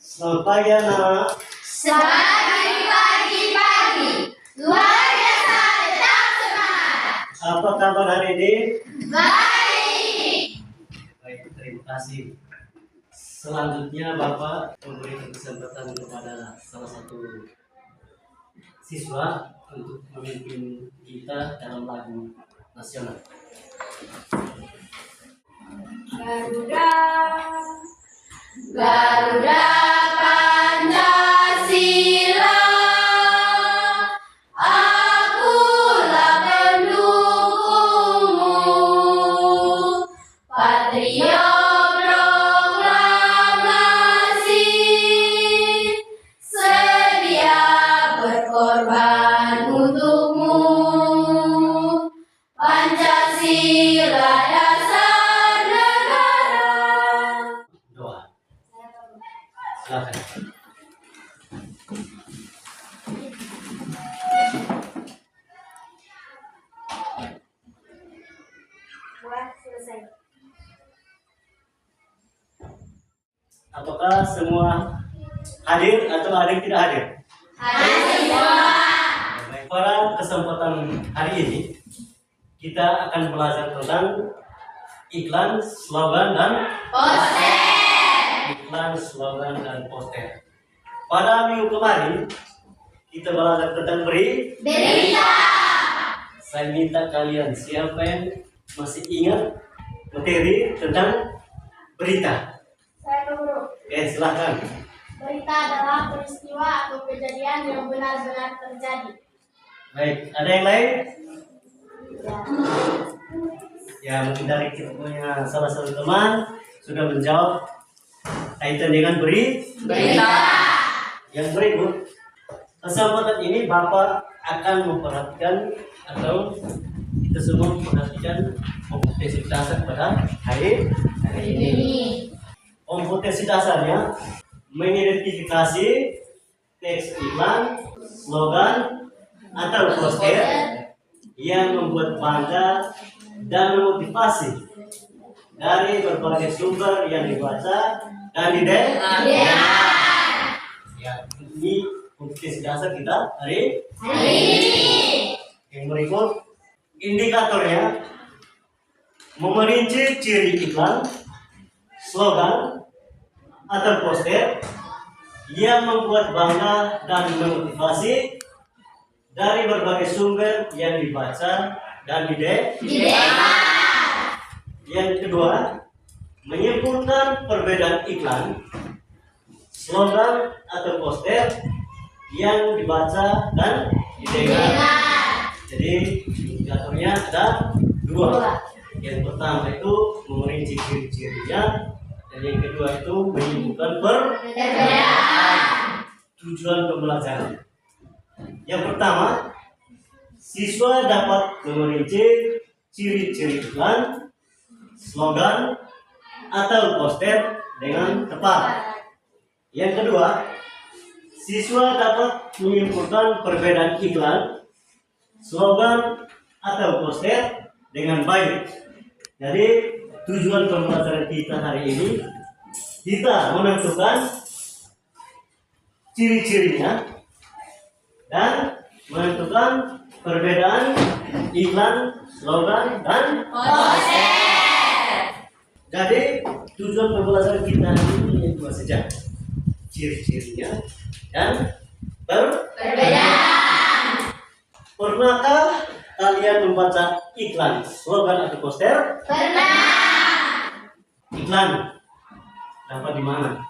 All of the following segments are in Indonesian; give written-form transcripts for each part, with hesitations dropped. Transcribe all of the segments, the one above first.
Selamat pagi anak. Selamat pagi. Luar biasa, tetap semangat. Apa kabar hari ini? Baik. Baik, terima kasih. Selanjutnya Bapak memberi kesempatan kepada salah satu siswa untuk memimpin kita dalam lagu nasional. Garuda, Garuda Pancasila, akulah pendukungmu, patriot proklamasi, sedia berkorban untukmu, Pancasila dasar negara. Doa. Silakan. Selesai. Apakah semua hadir atau ada yang tidak hadir? Hadir semua. Baik, pada kesempatan hari ini kita akan belajar tentang iklan, slogan, dan Poster. iklan, slogan, dan poster. Pada minggu kemarin kita belajar tentang Berita. Saya minta kalian siapa yang masih ingat materi tentang berita? Saya Guru. Oke, silahkan. Berita adalah peristiwa atau kejadian yang benar-benar terjadi. Baik, ada yang lain? Ya, mungkin dari kita punya salah satu teman sudah menjawab kaitan dengan Berita. Yang berikut, kesempatan ini Bapak akan memperhatikan atau kita semua memperhatikan kompetensi dasar pada hari ini. Kompetensi dasarnya mengidentifikasi teks iklan, slogan, atau poster yang membuat bangga dan memotivasi dari berbagai sumber yang dibaca dan didengar. Ya, ini kompetensi dasar kita hari ini. Yang berikut, indikatornya memerinci ciri iklan, slogan, atau poster yang membuat bangga dan memotivasi dari berbagai sumber yang dibaca dan didengar. Yang kedua, menyimpulkan perbedaan iklan, slogan, atau poster yang dibaca dan didengar. Jadi indikatornya ada dua. Yang pertama itu memerinci ciri-cirinya, dan yang kedua itu menyimpulkan perbedaan tujuan pembelajaran. Yang pertama, siswa dapat memerinci ciri-ciri iklan, slogan, atau poster dengan tepat. Yang kedua, siswa dapat menyimpulkan perbedaan iklan, slogan, atau poster dengan baik. Jadi tujuan pembelajaran kita hari ini, kita menentukan ciri-cirinya dan menentukan perbedaan iklan, slogan, dan Poster. Jadi tujuan pembelajaran kita ini dua saja, ciri-cirinya dan Perbedaan. Pernahkah kalian membaca iklan, slogan, atau poster? Pernah. Iklan dapat di mana?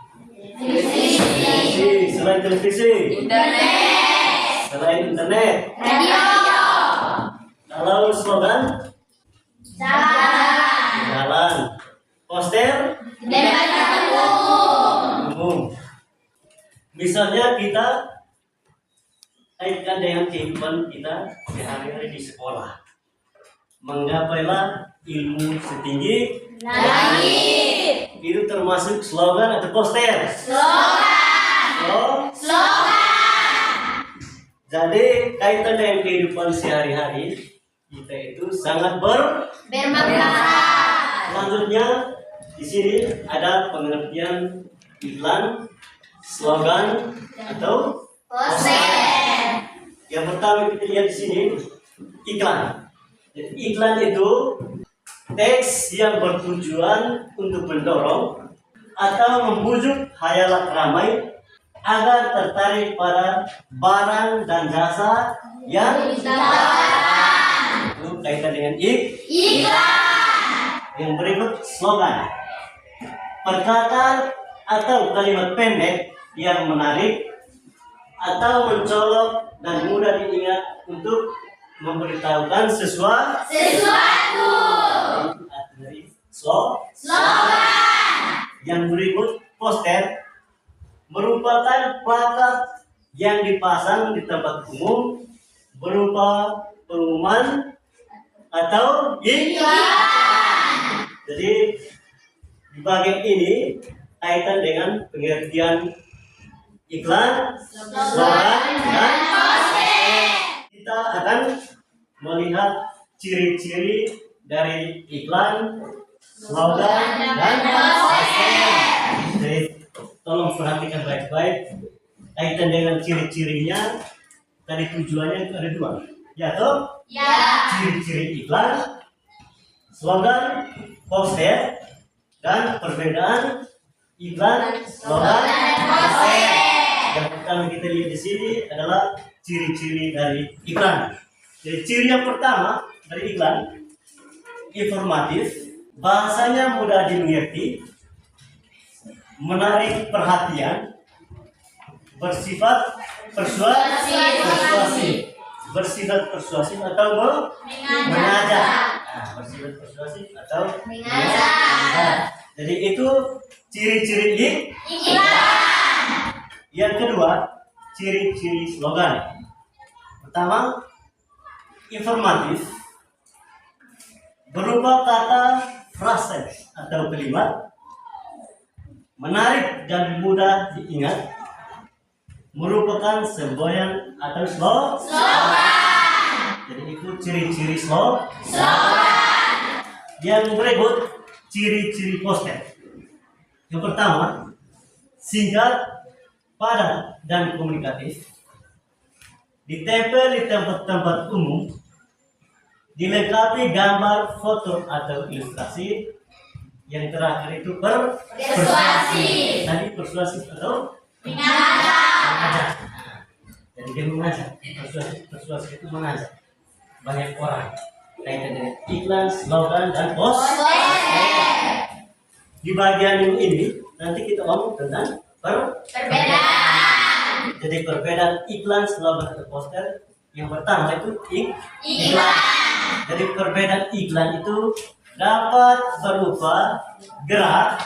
Televisi. Televisi. Selain televisi, Internet. selain internet. Radio. Kalau slogan, Jalan. jalan. Poster, Debat umum. umum. Misalnya kita kaitkan dengan kehidupan kita sehari-hari di sekolah. Menggapailah ilmu setinggi Langit. itu termasuk slogan atau poster. Slogan. Jadi kaitan dengan kehidupan sehari-hari kita itu sangat Bermanfaat. Selanjutnya di sini ada pengertian iklan, slogan atau poster. Yang pertama kita lihat di sini iklan. Jadi, iklan itu teks yang bertujuan untuk mendorong atau membujuk khayal ramai agar tertarik pada barang dan jasa yang ditawarkan. Itu kaitan dengan iklan. Yang berikut slogan. Perkataan atau kalimat pendek yang menarik atau mencolok dan mudah diingat untuk memberitahukan sesuatu. Dari slogan. Yang berikut poster merupakan plakat yang dipasang di tempat umum berupa pengumuman atau iklan. Jadi di bagian ini kaitan dengan pengertian iklan, slogan, dan poster. Kita akan melihat ciri-ciri dari iklan, slogan, dan poster. Jadi tolong perhatikan baik-baik kaitan dengan ciri-cirinya. Tadi tujuannya ada dua, ya toh? Ya. Ciri-ciri iklan, slogan, poster, dan perbedaan iklan, slogan, dan poster. Yang pertama kita lihat di sini adalah ciri-ciri dari iklan. Jadi ciri yang pertama dari iklan, informatif, bahasanya mudah dimengerti, menarik perhatian, bersifat persuasif, atau mengajak. Bersifat persuasif atau mengajak. Jadi itu ciri-ciri iklan. Yang kedua, ciri-ciri slogan. Pertama, informatif, berupa kata, frase atau kalimat, menarik dan mudah diingat, merupakan semboyan atau slogan. Jadi itu ciri-ciri slogan. Yang berikut ciri-ciri poster. Yang pertama, singkat, padat, dan komunikatif, ditempel di tempat-tempat umum, dilengkapi gambar, foto, atau ilustrasi. Yang terakhir itu persuasif. Tadi persuasif atau mengajak. Jadi dia mengajak. Persuasif itu mengajak banyak orang. Kaitan dengan iklan, slogan, dan poster. Di bagian ini nanti kita ngomong tentang perbedaan. Jadi perbedaan iklan, slogan, atau poster. Yang pertama itu iklan. Jadi perbedaan iklan itu dapat berupa gerak,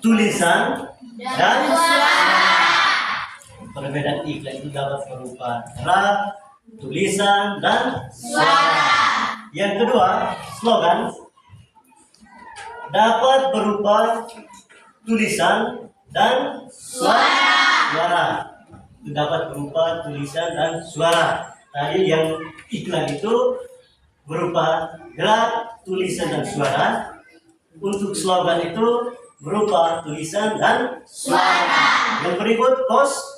tulisan, dan suara. Perbedaan iklan itu dapat berupa gerak, tulisan, dan suara. Yang kedua, slogan dapat berupa tulisan dan suara. Itu dapat berupa tulisan dan suara. Tadi yang iklan itu berupa gerak, tulisan, dan suara. Untuk slogan itu berupa tulisan dan suara. Yang berikut poster.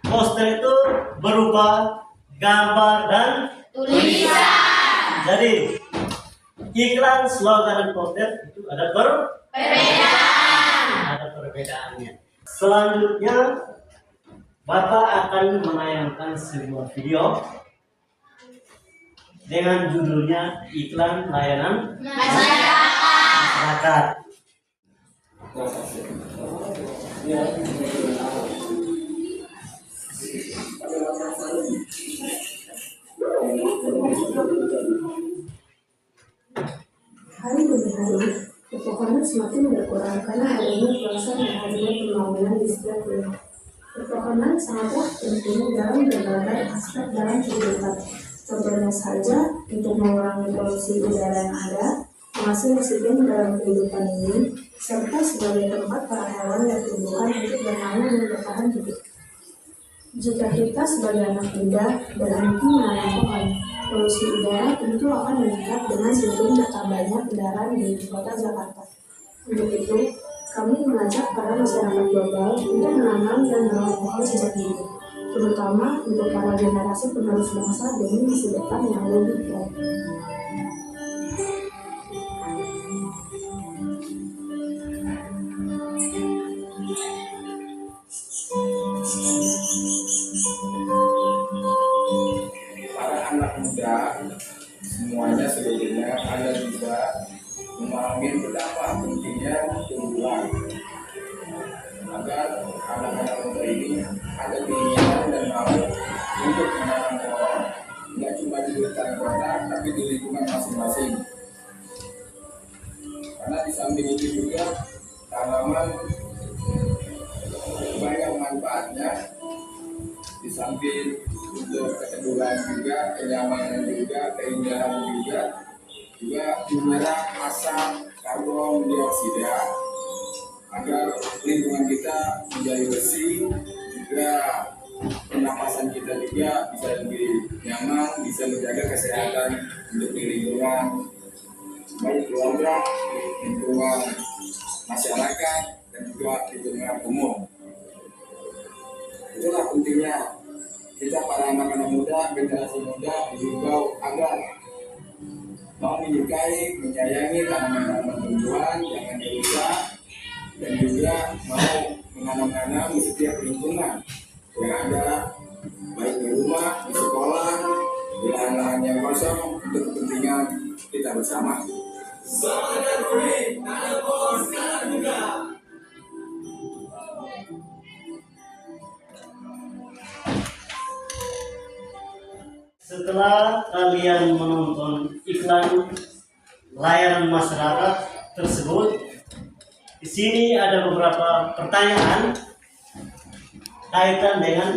Poster itu berupa gambar dan tulisan. Jadi iklan, slogan, dan poster itu ada perbedaan. Ada perbedaannya. Selanjutnya Bapak akan menayangkan sebuah video dengan judulnya iklan layanan masyarakat. Hari demi hari, pepohonan semakin berkurang karena adanya pelaksanaan dan adanya pembangunan di setiap wilayah. Pepohonan sangatlah penting dalam berbagai aspek dalam kehidupan. Contohnya saja untuk mengurangi polusi udara yang ada, menghasilkan oksigen dalam kehidupan ini, serta sebagai tempat para hewan dan tumbuhan untuk bernaung dan bertahan hidup. Jika kita sebagai anak muda berhenti menanam pohon, polusi udara tentu akan meningkat dengan semakin bertambahnya kendaraan di ibu kota Jakarta. Untuk itu, Kami mengajak para masyarakat global untuk menanam dan merawat pohon sejak dini, terutama untuk para generasi penerus bangsa demi masa depan yang lebih baik. Para anak muda semuanya sebetulnya ada bisa memahami betapa pentingnya tumbuhan agar anak-anak muda ini ada keinginan dan mau untuk menanam pohon, tidak cuma di hutan kota tapi di lingkungan masing-masing. Karena di samping itu juga tanaman banyak manfaatnya, di samping untuk keteduhan juga, kenyamanan juga, keindahan juga menyerap asap karbon dioksida agar lingkungan kita menjadi bersih, juga pernapasan kita juga bisa lebih nyaman, bisa menjaga kesehatan untuk di lingkungan baik keluarga, lingkungan masyarakat, dan juga lingkungan umum. Itulah pentingnya kita para anak-anak muda, generasi muda dihimbau agar mau menyukai, menyayangi tanaman-tanaman tumbuhan, jangan dirusak, dan juga mau menanam-tanam di setiap lingkungan yang ada, baik di rumah, di sekolah, di lahan-lahan yang kosong untuk kepentingan kita bersama. Setelah kalian menonton iklan layanan masyarakat tersebut, di sini ada beberapa pertanyaan kaitan dengan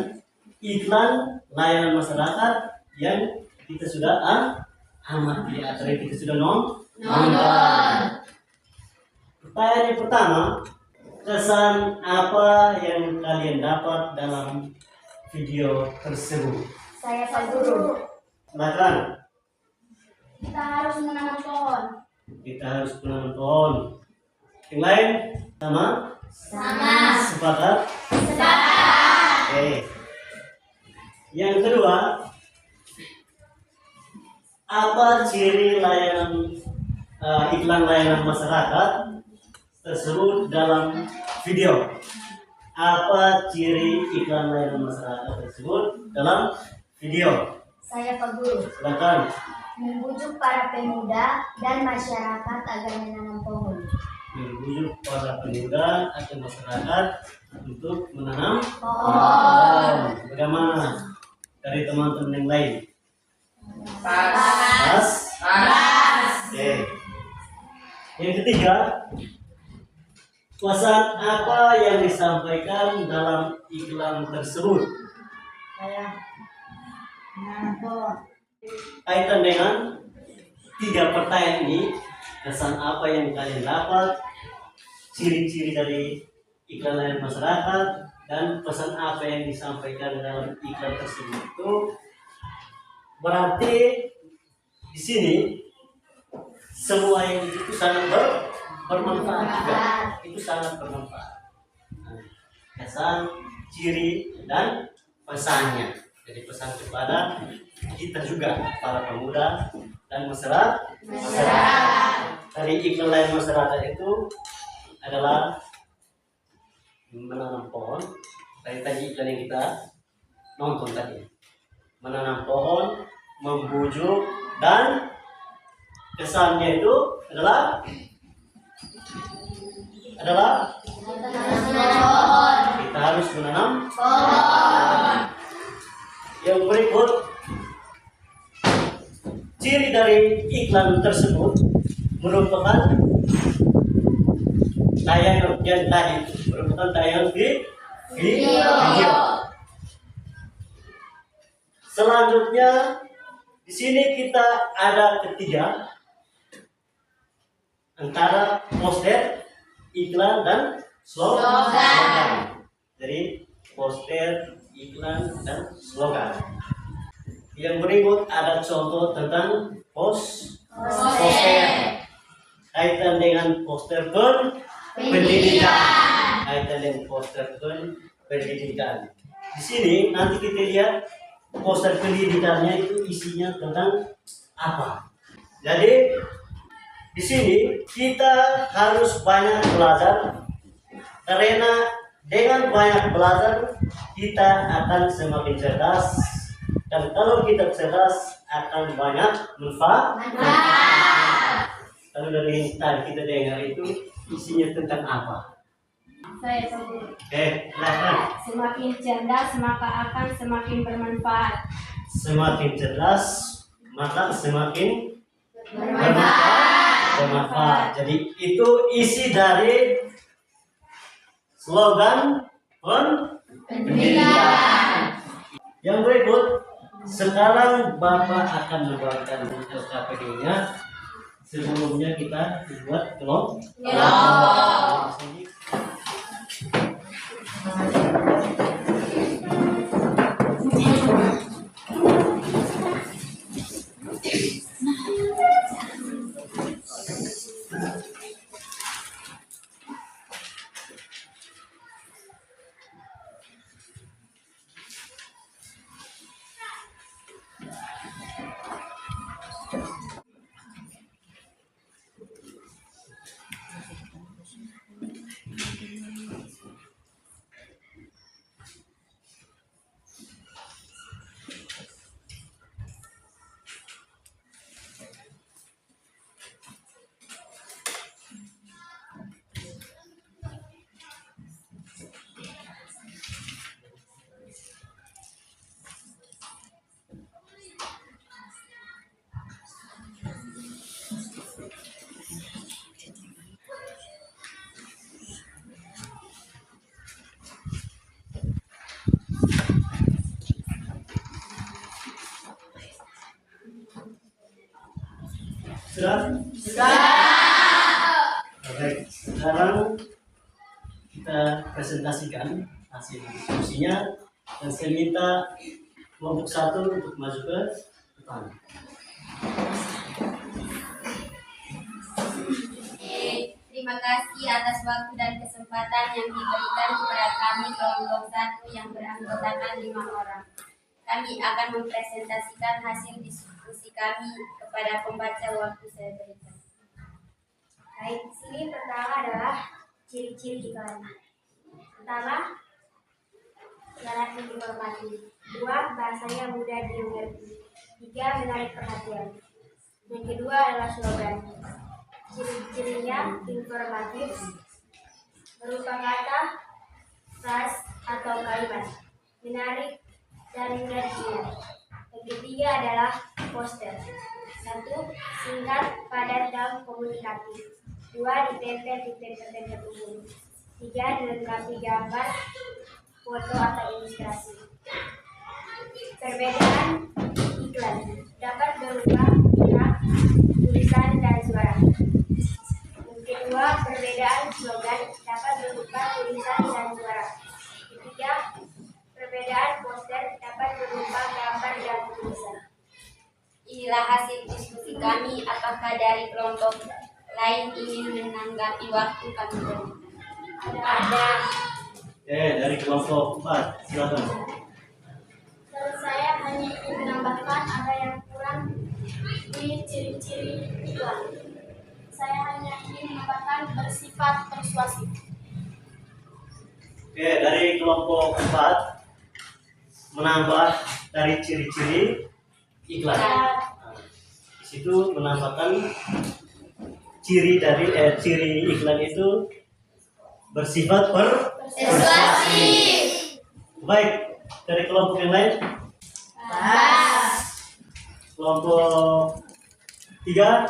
iklan layanan masyarakat yang kita sudah amati atau yang kita sudah nonton. Pertanyaan yang pertama, kesan apa yang kalian dapat dalam video tersebut? Saya Pak Guru. Silakan. Kita harus menanam pohon. Kita harus menanam pohon. Yang lain sama? Sama. Sepakat? Sepakat. Oke. Yang kedua, apa ciri layanan iklan layanan masyarakat tersebut dalam video? Apa ciri iklan layanan masyarakat tersebut dalam video? Saya Pak Guru. Silakan. Membujuk para pemuda dan masyarakat agar menanam pohon. Membujuk para pemuda atau masyarakat untuk menanam Pohon. Bagaimana dari teman-teman yang lain? Pas. Oke. Yang ketiga, pesan apa yang disampaikan dalam iklan tersebut? Saya menanam pohon. Kaitan dengan tiga pertanyaan ini, kesan apa yang kalian dapat, ciri-ciri dari iklan layanan masyarakat, dan pesan apa yang disampaikan dalam iklan tersebut itu berarti di sini semua yang itu sangat bermanfaat juga, itu sangat bermanfaat. Nah, kesan, ciri, dan pesannya. Jadi pesan kepada kita juga para pemuda dan masyarakat. Dari iklan layanan masyarakat itu adalah menanam pohon. Tadi iklan yang kita nonton tadi, menanam pohon, membujuk, dan kesannya itu adalah kita harus menanam pohon. Yang berikut, ciri dari iklan tersebut merupakan tayangan yang tadi, merupakan tayangan video. Selanjutnya di sini kita ada ketiga antara poster, iklan, dan slogan. Jadi poster, iklan, dan slogan. Yang berikut ada contoh tentang poster. Kaitan dengan poster pendidikan. Kaitan dengan poster pendidikan. Di sini nanti kita lihat poster pendidikannya itu isinya tentang apa. Jadi di sini kita harus banyak belajar, karena dengan banyak belajar kita akan semakin cerdas, dan kalau kita cerdas akan banyak manfaat. Kalau dari tadi kita dengar itu isinya tentang apa? Saya sebut. Silakan. Semakin cerdas maka akan semakin bermanfaat. Semakin cerdas maka semakin Bermanfaat. bermanfaat. Jadi itu isi dari slogan pendidikan. Yang berikut, sekarang Bapak akan membawakan LKPD-nya. Sebelumnya kita buat kelompok. Sudah? Baik, sekarang kita presentasikan hasil diskusinya, dan saya minta kelompok 1 untuk maju ke depan. Terima kasih atas waktu dan kesempatan yang diberikan kepada kami kelompok 1 yang beranggotakan 5 orang. Kami akan mempresentasikan hasil diskusi kami kepada pembaca waktu saya berikan. Baik, sini pertama adalah ciri-ciri iklan. Pertama, syarat informatif. 2, bahasanya mudah dimengerti. 3, menarik perhatian. Yang kedua adalah slogan. Ciri-cirinya informatif, berupa kata, frasa atau kalimat, menarik dan mudah diingat. Yang ketiga adalah poster. 1, singkat, padat dan komunikatif. 2, ditempel di tempat-tempat umum. 3, dilengkapi gambar, foto atau ilustrasi. Perbedaan iklan dapat berupa gerak, tulisan, dan suara. Yang kedua, perbedaan slogan dapat berupa tulisan dan suara. Ketiga, perbedaan poster dapat berupa gambar dan tulisan. Inilah hasil diskusi kami. Apakah dari kelompok lain ingin menanggapi waktu kami berikan? Ada. Dari kelompok 4, silakan. Dari saya hanya ingin menambahkan ada yang kurang di ciri-ciri iklan. Saya hanya ingin menambahkan bersifat persuasif. Dari kelompok 4 menambah dari ciri-ciri iklan. Nah, di situ menambahkan ciri dari ciri iklan itu bersifat persuasif. Baik, dari kelompok yang lain. Kelompok 3.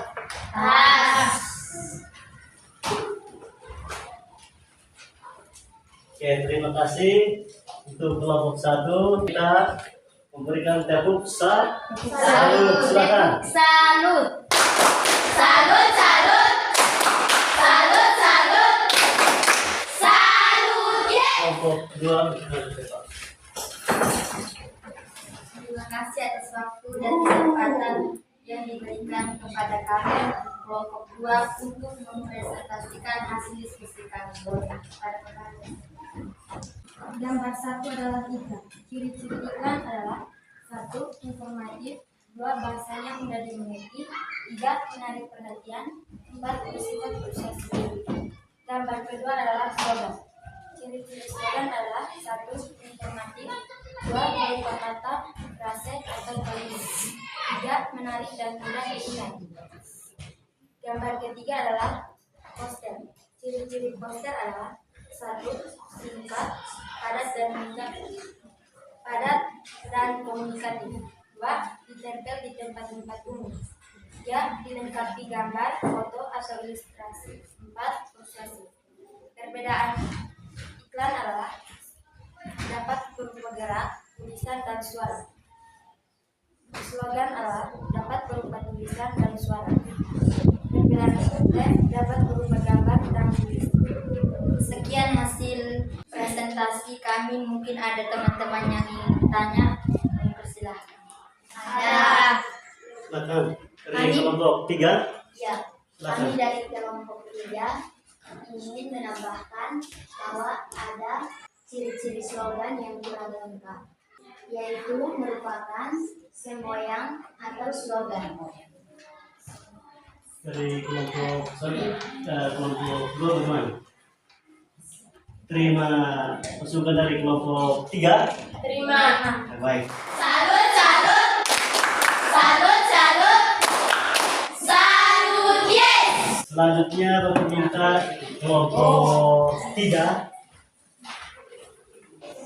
Terima kasih untuk kelompok 1. Kita memberikan tepuk salut. Silakan. Salut. Salut, salut. Salut, salut. Salut. Kelompok 2. Terima kasih atas waktu dan kesempatan yang diberikan kepada kami kelompok 2 untuk mempresentasikan hasil diskusi kami. Gambar 1 adalah iklan. Ciri-ciri iklan adalah 1. Informatif, 2. Bahasanya mudah dimengerti, 3. Menarik perhatian, 4. Bersifat persuasif. Gambar kedua adalah slogan. Ciri-ciri slogan adalah 1. Informatif, 2. Berupa kata, frase, atau kalimat, 3. Menarik dan mudah diingat. Gambar ketiga adalah poster. Ciri-ciri poster adalah 1. Singkat, padat dan komunikatif. 2. Ditempel di tempat-tempat umum. 3. Dilengkapi gambar, foto, atau ilustrasi. 4. Persuasif. Perbedaan iklan adalah dapat berupa gerak, tulisan, dan suara. Slogan adalah dapat berupa tulisan dan suara. Perbedaan poster dapat berupa gambar dan tulisan. Sekian hasil presentasi kami. Mungkin ada teman-teman yang ingin bertanya, kami persilahkan. Ada. Silakan. Dari Kami- kelompok 3. Ya, kami dari kelompok 3 ingin menambahkan bahwa ada ciri-ciri slogan yang kurang lengkap, yaitu merupakan semboyan atau slogan. Dari kelompok kelompok 2 bagaimana? Terima masukan dari kelompok 3. Terima. Baik. Salut, salut. Salut, salut. Salut, yes. Selanjutnya Bapak minta kelompok 3.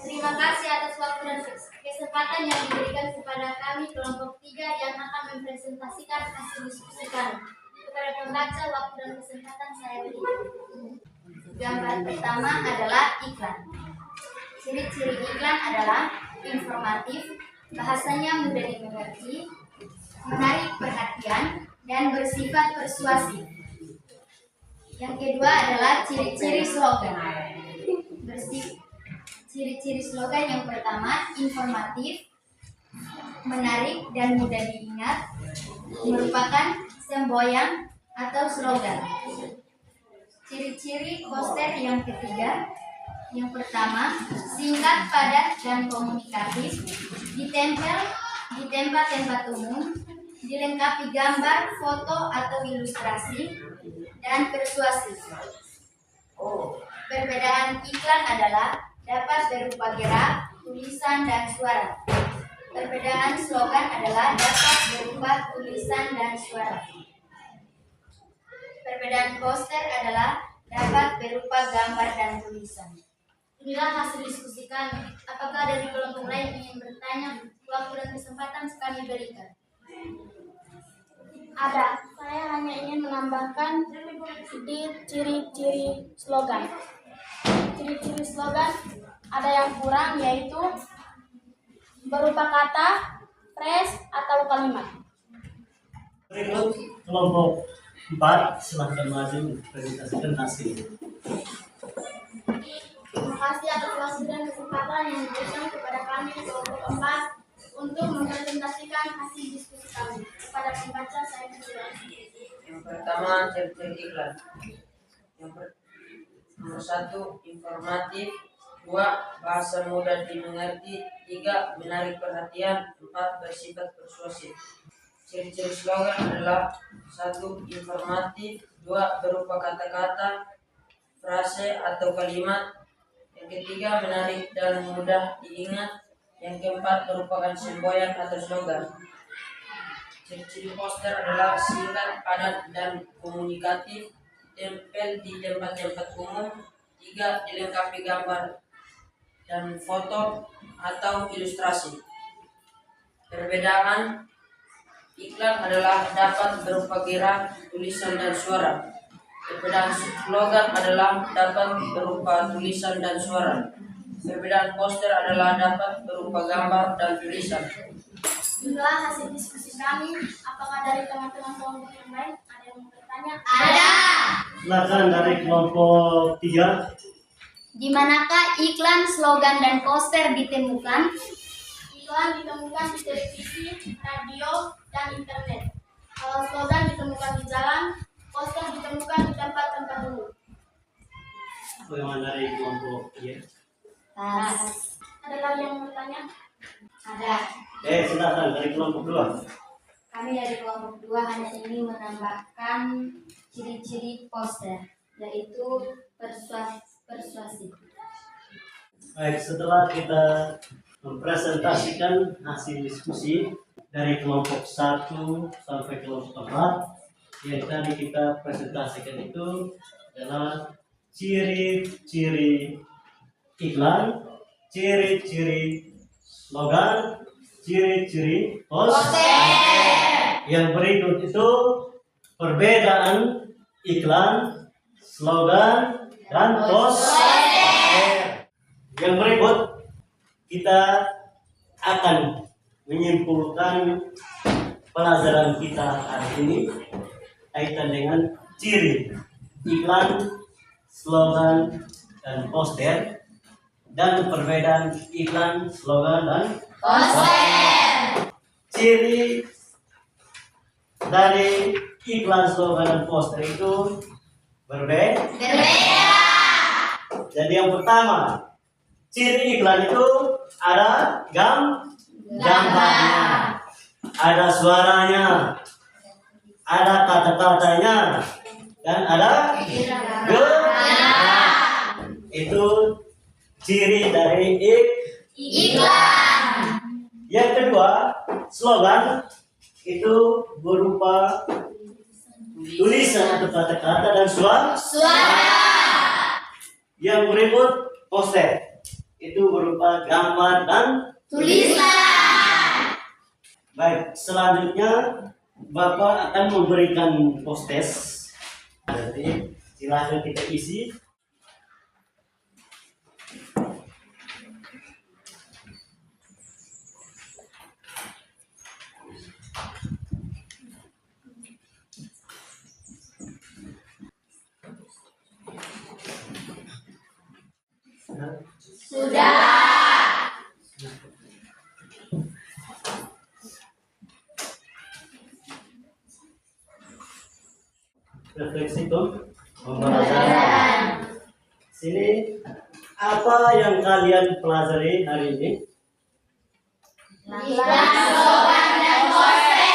Terima kasih atas waktu dan kesempatan yang diberikan kepada kami kelompok 3 yang akan mempresentasikan hasil diskusi kami. Kepada pembaca, waktu dan kesempatan saya berikan. Gambar pertama adalah iklan. Ciri-ciri iklan adalah informatif, bahasanya mudah dimengerti, menarik perhatian, dan bersifat persuasif. Yang kedua adalah ciri-ciri slogan. Ciri-ciri slogan yang pertama, informatif, menarik, dan mudah diingat, merupakan semboyan atau slogan. Ciri-ciri poster yang ketiga, yang pertama, singkat, padat, dan komunikatif, ditempel di tempat-tempat umum, dilengkapi gambar, foto, atau ilustrasi, dan persuasif. Perbedaan iklan adalah dapat berupa gerak, tulisan, dan suara. Perbedaan slogan adalah dapat berupa tulisan dan suara. Perbedaan poster adalah dapat berupa gambar dan tulisan. Inilah hasil diskusi kami. Apakah dari kelompok lain ingin bertanya? Waktu dan kesempatan kami berikan. Ada. Saya hanya ingin menambahkan di ciri-ciri slogan. Ciri-ciri slogan ada yang kurang, yaitu berupa kata, phrase, atau kalimat. Berikut kelompok 4, silahkan maju presentasikan hasil. Terima kasih atas waktu dan kesempatan yang diberikan kepada kami kelompok 4 untuk mempresentasikan hasil diskusi kami. Kepada pembaca saya persilakan. Yang pertama, ciri-ciri iklan. Nomor 1, informatif. 2, bahasa mudah dimengerti. 3, menarik perhatian. 4, bersifat persuasif. Ciri-ciri slogan adalah 1, informatif. 2, berupa kata-kata, frase, atau kalimat. Yang ketiga, menarik dan mudah diingat. Yang keempat, merupakan semboyan atau slogan. Ciri-ciri poster adalah singkat, padat, dan komunikatif, tempel di tempat-tempat umum. 3, dilengkapi gambar dan foto atau ilustrasi. Perbedaan iklan adalah dapat berupa gerak, tulisan, dan suara. Perbedaan slogan adalah dapat berupa tulisan dan suara. Perbedaan poster adalah dapat berupa gambar dan tulisan. Inilah hasil diskusi kami. Apakah dari teman-teman kelompok yang lain ada yang mau bertanya? Ada. Silakan dari kelompok 3. Di manakah iklan, slogan, dan poster ditemukan? Iklan ditemukan di televisi, radio, dan internet. Kalau slogan ditemukan di jalan, Poster ditemukan di tempat-tempat umum. Bagaimana dari kelompok ya? Ada lagi yang mau bertanya? Ada. Silakan dari kelompok 2. Kami dari kelompok 2 hanya ingin menambahkan ciri-ciri poster, yaitu persuasif. Baik, setelah kita mempresentasikan hasil diskusi dari kelompok 1 sampai kelompok 4, yang tadi kita presentasikan itu adalah ciri-ciri iklan, ciri-ciri slogan, ciri-ciri poster. Yang berikut itu perbedaan iklan, slogan, dan poster. Yang berikut kita akan menyimpulkan pelajaran kita hari ini kaitan dengan ciri iklan, slogan, dan poster, dan perbedaan iklan, slogan, dan poster. Ciri dari iklan, slogan, dan poster itu berbeda. Jadi yang pertama, ciri iklan itu ada gambarnya, ada suaranya, ada kata-katanya, dan ada gerak. Itu ciri dari iklan. Yang kedua, slogan itu berupa tulisan atau kata-kata dan suara. Yang berikut poster itu berupa gambar dan tulisan. Baik, selanjutnya Bapak akan memberikan poster. Jadi silakan kita isi. Refleksi pembelajaran. Sini apa yang kalian pelajari hari ini? Iklan, slogan, dan poster.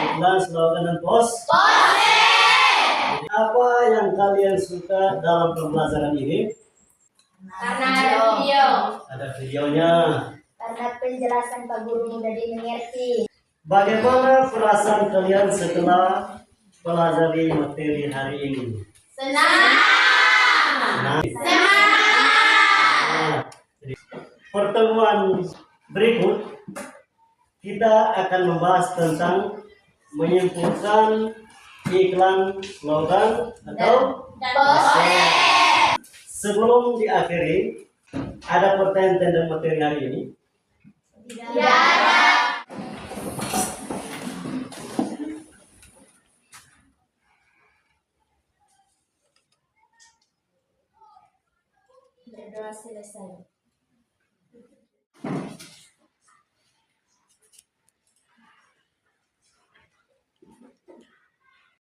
Iklan, slogan, dan poster. Apa yang kalian suka dalam pembelajaran ini? Karena ada video. Ada videonya. Karena penjelasan Pak Guru mudah dimengerti. Bagaimana perasaan kalian setelah pelajari materi hari ini? Senang. Pertemuan berikut kita akan membahas tentang menyimpulkan iklan, slogan, atau poster. Sebelum diakhiri, ada pertanyaan tentang materi hari ini? Berdoa selesai.